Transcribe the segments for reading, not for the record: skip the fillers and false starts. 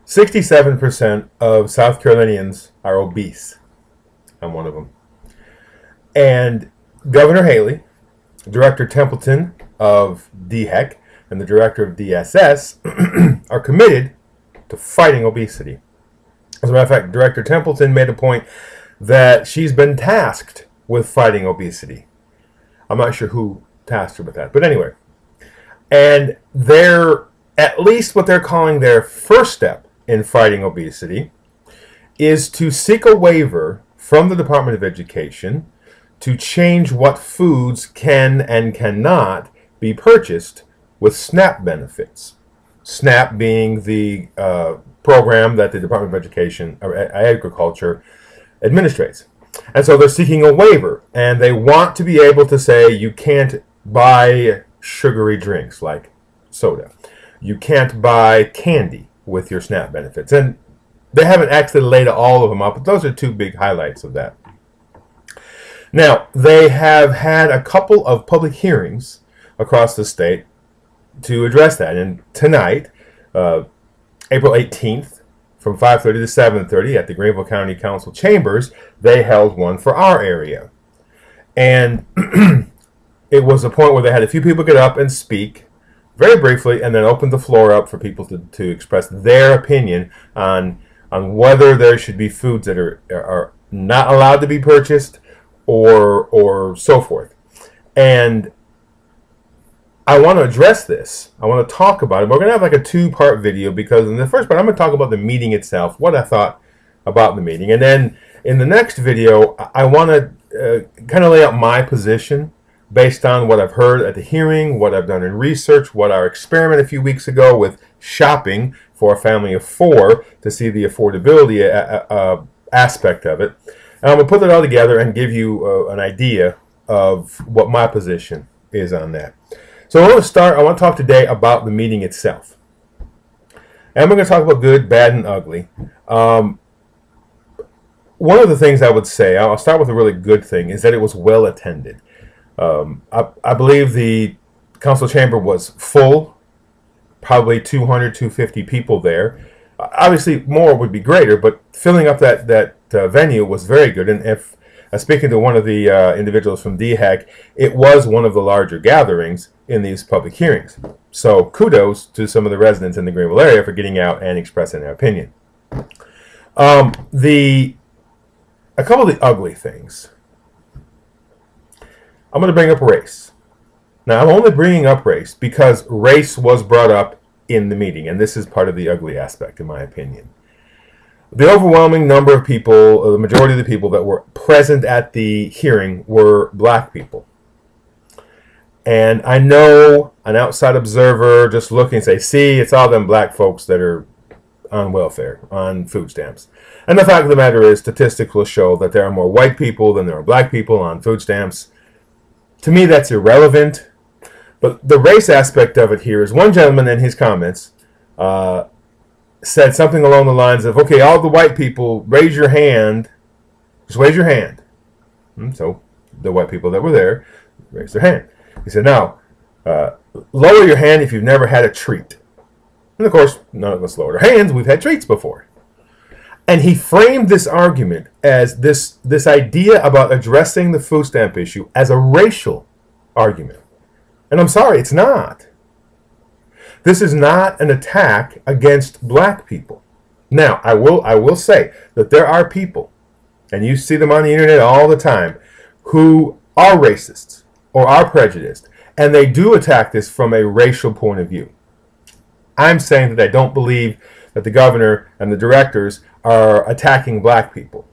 67% of South Carolinians are obese. I'm one of them. And Governor Haley, Director Templeton of DHEC, and the Director of DSS are committed to fighting obesity. As a matter of fact, Director Templeton made a point that she's been tasked with fighting obesity. I'm not sure who tasked her with that, but anyway. And they're, at least what they're calling their first step in fighting obesity, is to seek a waiver from the Department of Education to change what foods can and cannot be purchased with SNAP benefits. SNAP being the program that the Department of Education or Agriculture administrates. And so they're seeking a waiver, and they want to be able to say you can't buy sugary drinks like soda. You can't buy candy with your SNAP benefits. And they haven't actually laid all of them out, but those are two big highlights of that. Now, they have had a couple of public hearings across the state to address that. And tonight, April 18th, from 5:30 to 7:30 at the Greenville County Council chambers, they held one for our area. And it was a point where they had a few people get up and speak very briefly and then open the floor up for people to express their opinion on whether there should be foods that are not allowed to be purchased or so forth. And I want to address this. I want to talk about it. We're going to have like a two-part video because in the first part, I'm going to talk about the meeting itself, what I thought about the meeting. And then in the next video, I want to kind of lay out my position based on what I've heard at the hearing, what I've done in research, what our experiment a few weeks ago with shopping for a family of 4 to see the affordability aspect of it. And I'm going to put it all together and give you an idea of what my position is on that. So I want to talk today about the meeting itself. And we're going to talk about good, bad, and ugly. One of the things I would say, I'll start with a really good thing, is that it was well attended. I believe the council chamber was full, probably 200, 250 people there. Obviously, more would be greater, but filling up that venue was very good. And if speaking to one of the individuals from DHEC, it was one of the larger gatherings in these public hearings. So kudos to some of the residents in the Greenville area for getting out and expressing their opinion. A couple of the ugly things. I'm going to bring up race. Now, I'm only bringing up race because race was brought up in the meeting, and this is part of the ugly aspect, in my opinion. The overwhelming number of people, the majority of the people that were present at the hearing were black people. And I know an outside observer just looking and say, see, it's all them black folks that are on welfare, on food stamps. And the fact of the matter is, statistics will show that there are more white people than there are black people on food stamps. To me, that's irrelevant. But the race aspect of it here is one gentleman in his comments said something along the lines of, okay, all the white people, raise your hand. Just raise your hand. And so the white people that were there raised their hand. He said, now, lower your hand if you've never had a treat. And of course, none of us lowered our hands. We've had treats before. And he framed this argument as this idea about addressing the food stamp issue as a racial argument. And I'm sorry, it's not. This is not an attack against black people. Now, I will say that there are people, and you see them on the internet all the time, who are racists or are prejudiced, and they do attack this from a racial point of view. I'm saying that I don't believe that the governor and the directors are attacking black people.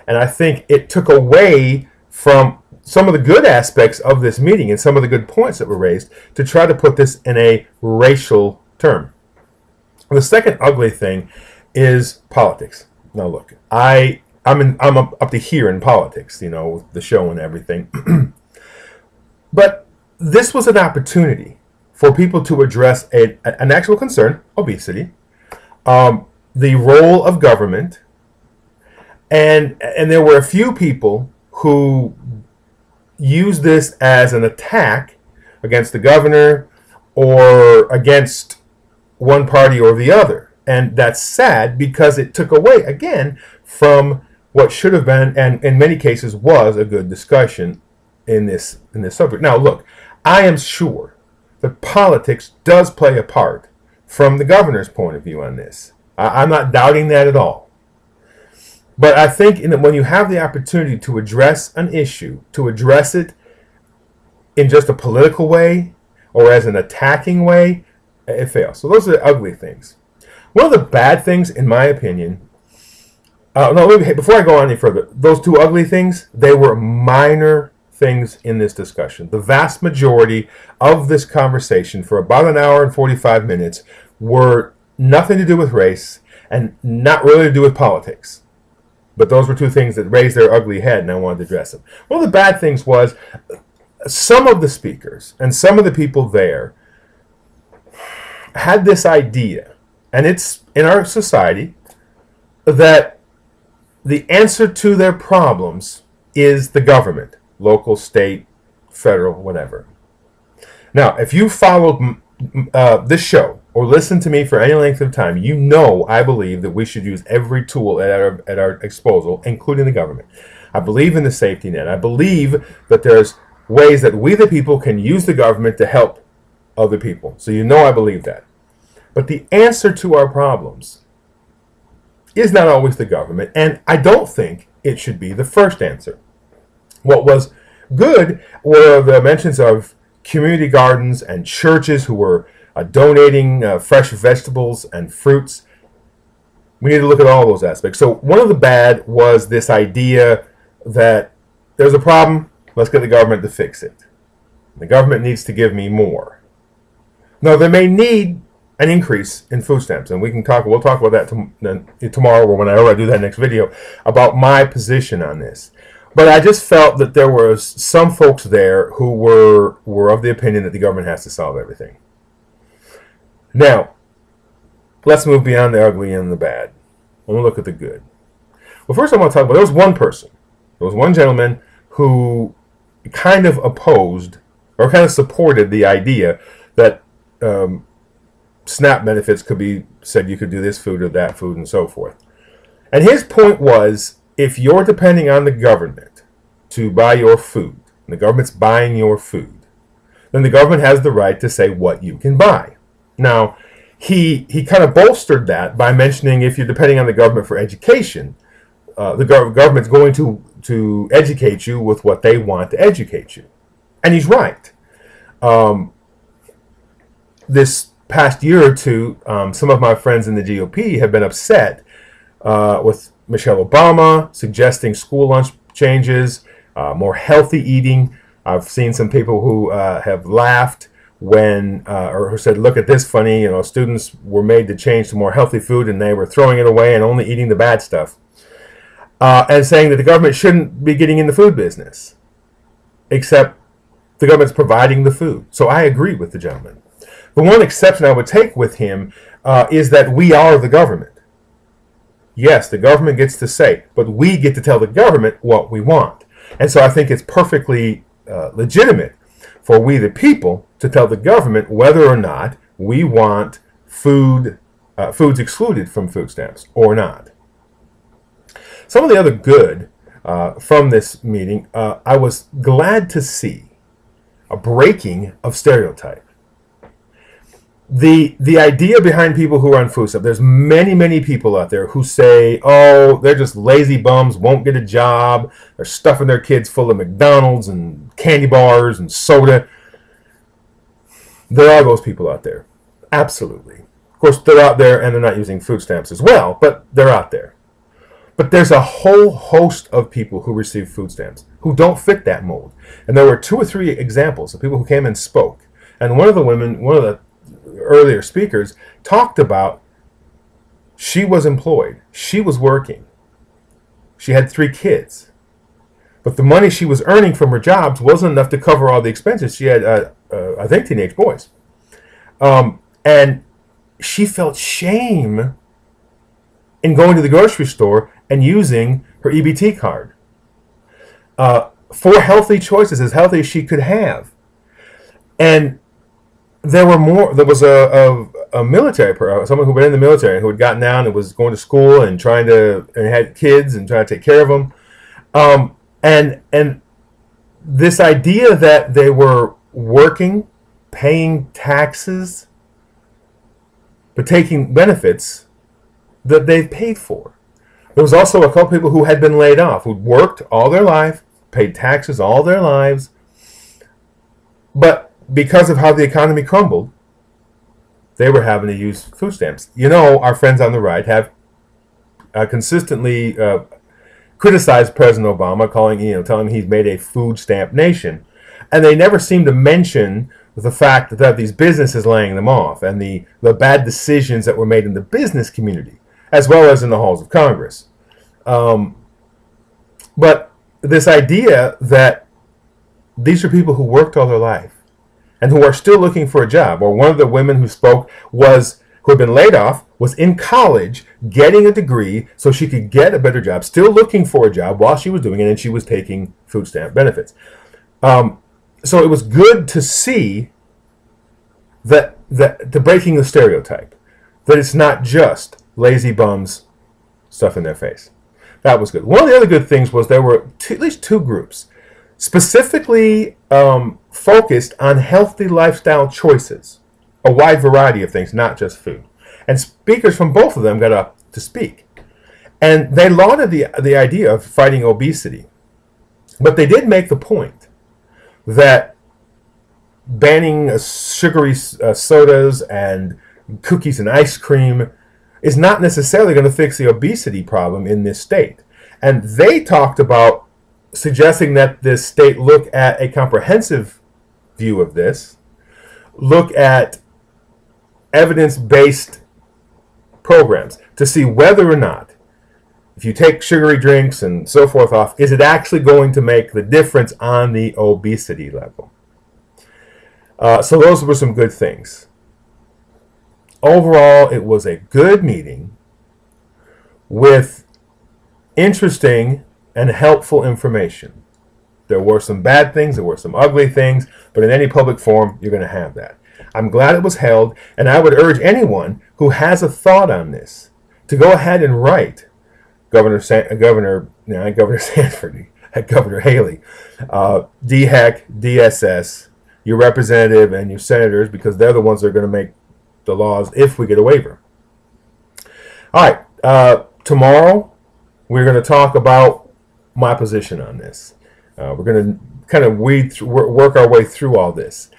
And I think it took away from some of the good aspects of this meeting and some of the good points that were raised to try to put this in a racial term. The second ugly thing is politics. Now look, I'm up to here in politics, you know, with the show and everything. But this was an opportunity for people to address an actual concern, obesity, the role of government, and there were a few people who used this as an attack against the governor or against one party or the other. And that's sad because it took away, again, from what should have been, and in many cases was, a good discussion in this subject. Now, look, I am sure that politics does play a part from the governor's point of view on this. I'm not doubting that at all. But I think when you have the opportunity to address an issue, to address it in just a political way or as an attacking way, it fails. So those are the ugly things. One of the bad things, in my opinion, before I go on any further, those two ugly things, they were minor things in this discussion. The vast majority of this conversation for about an hour and 45 minutes were nothing to do with race and not really to do with politics. But those were two things that raised their ugly head, and I wanted to address them. One of the bad things was some of the speakers and some of the people there had this idea, and it's in our society, that the answer to their problems is the government, local, state, federal, whatever. Now, if you followed this show or listened to me for any length of time, you know I believe that we should use every tool at our disposal, including the government. I believe in the safety net. I believe that there's ways that we, the people, can use the government to help other people. So you know I believe that. But the answer to our problems is not always the government, and I don't think it should be the first answer. What was good were the mentions of community gardens and churches who were donating fresh vegetables and fruits. We need to look at all those aspects. So one of the bad was this idea that there's a problem, let's get the government to fix it. The government needs to give me more. Now, they may need an increase in food stamps, and we'll talk about that tomorrow or whenever I do that next video about my position on this. But I just felt that there was some folks there who were of the opinion that the government has to solve everything. Now, let's move beyond the ugly and the bad. We'll look at the good. Well, first I want to talk about, there was one person, there was one gentleman who kind of opposed or kind of supported the idea that SNAP benefits could be said you could do this food or that food and so forth. And his point was, if you're depending on the government to buy your food, and the government's buying your food, then the government has the right to say what you can buy. Now, he kind of bolstered that by mentioning if you're depending on the government for education, the government's going to educate you with what they want to educate you. And he's right. This past year or two, some of my friends in the GOP have been upset with Michelle Obama suggesting school lunch changes, more healthy eating. I've seen some people who have laughed when, or who said, look at this funny, students were made to change to more healthy food and they were throwing it away and only eating the bad stuff. And saying that the government shouldn't be getting in the food business, except the government's providing the food. So I agree with the gentleman. The one exception I would take with him is that we are the government. Yes, the government gets to say, but we get to tell the government what we want. And so I think it's perfectly legitimate for we the people to tell the government whether or not we want foods excluded from food stamps or not. Some of the other good from this meeting, I was glad to see a breaking of stereotype. The idea behind people who are on food stamps, there's many people out there who say, oh, they're just lazy bums, won't get a job, they're stuffing their kids full of McDonald's and candy bars and soda. There are those people out there. Absolutely. Of course, they're out there and they're not using food stamps as well, but they're out there. But there's a whole host of people who receive food stamps who don't fit that mold. And there were 2 or 3 examples of people who came and spoke. And one of the women, one of the earlier speakers, talked about she was employed. She was working. She had 3 kids. But the money she was earning from her jobs wasn't enough to cover all the expenses. She had, I think, teenage boys. And she felt shame in going to the grocery store and using her EBT card for healthy choices, as healthy as she could have. And there was a a military someone who'd been in the military and who had gotten down and was going to school and had kids and trying to take care of them. And this idea that they were working, paying taxes, but taking benefits that they've paid for. There was also a couple people who had been laid off, who'd worked all their life, paid taxes all their lives, but because of how the economy crumbled, they were having to use food stamps. You know, our friends on the right have consistently criticized President Obama, telling him he's made a food stamp nation, and they never seem to mention the fact that these businesses laying them off and the bad decisions that were made in the business community, as well as in the halls of Congress. But this idea that these are people who worked all their life and who are still looking for a job, or one of the women who spoke who had been laid off, was in college getting a degree so she could get a better job, still looking for a job while she was doing it, and she was taking food stamp benefits. So it was good to see that the breaking the stereotype, that it's not just lazy bums stuff in their face. That was good. One of the other good things was there were at least two groups specifically focused on healthy lifestyle choices, a wide variety of things, not just food. And speakers from both of them got up to speak. And they lauded the idea of fighting obesity. But they did make the point that banning sugary sodas and cookies and ice cream is not necessarily going to fix the obesity problem in this state. And they talked about suggesting that this state look at a comprehensive view of this, look at evidence-based programs to see whether or not, if you take sugary drinks and so forth off, is it actually going to make the difference on the obesity level? So those were some good things. Overall, it was a good meeting with interesting and helpful information. There were some bad things, there were some ugly things, but in any public forum, you're going to have that. I'm glad it was held, and I would urge anyone who has a thought on this to go ahead and write Governor Sanford, Governor Haley, DHEC, DSS, your representative and your senators, because they're the ones that are going to make the laws if we get a waiver. All right, tomorrow we're going to talk about my position on this. We're going to kind of work our way through all this.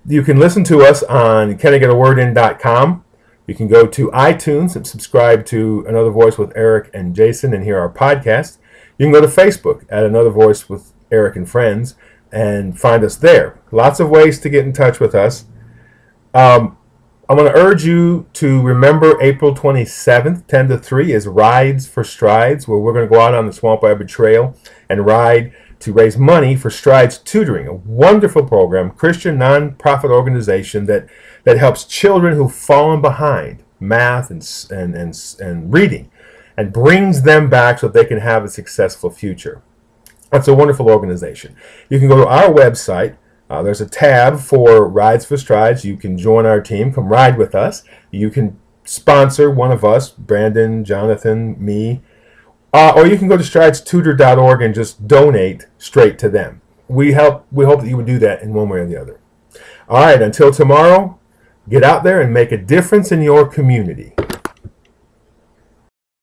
You can listen to us on canigetaWordIn.com. You can go to iTunes and subscribe to Another Voice with Eric and Jason and hear our podcast. You can go to Facebook at Another Voice with Eric and Friends and find us there. Lots of ways to get in touch with us. I'm going to urge you to remember April 27th, 10 to 3 is Rides for Strides, where we're going to go out on the Swamp Abbey Trail and ride to raise money for Strides Tutoring, a wonderful program, Christian nonprofit organization that helps children who've fallen behind math and reading and brings them back so they can have a successful future. That's a wonderful organization. You can go to our website. There's a tab for Rides for Strides. You can join our team. Come ride with us. You can sponsor one of us, Brandon, Jonathan, me. Or you can go to stridestutor.org and just donate straight to them. We hope that you would do that in one way or the other. All right, until tomorrow, get out there and make a difference in your community.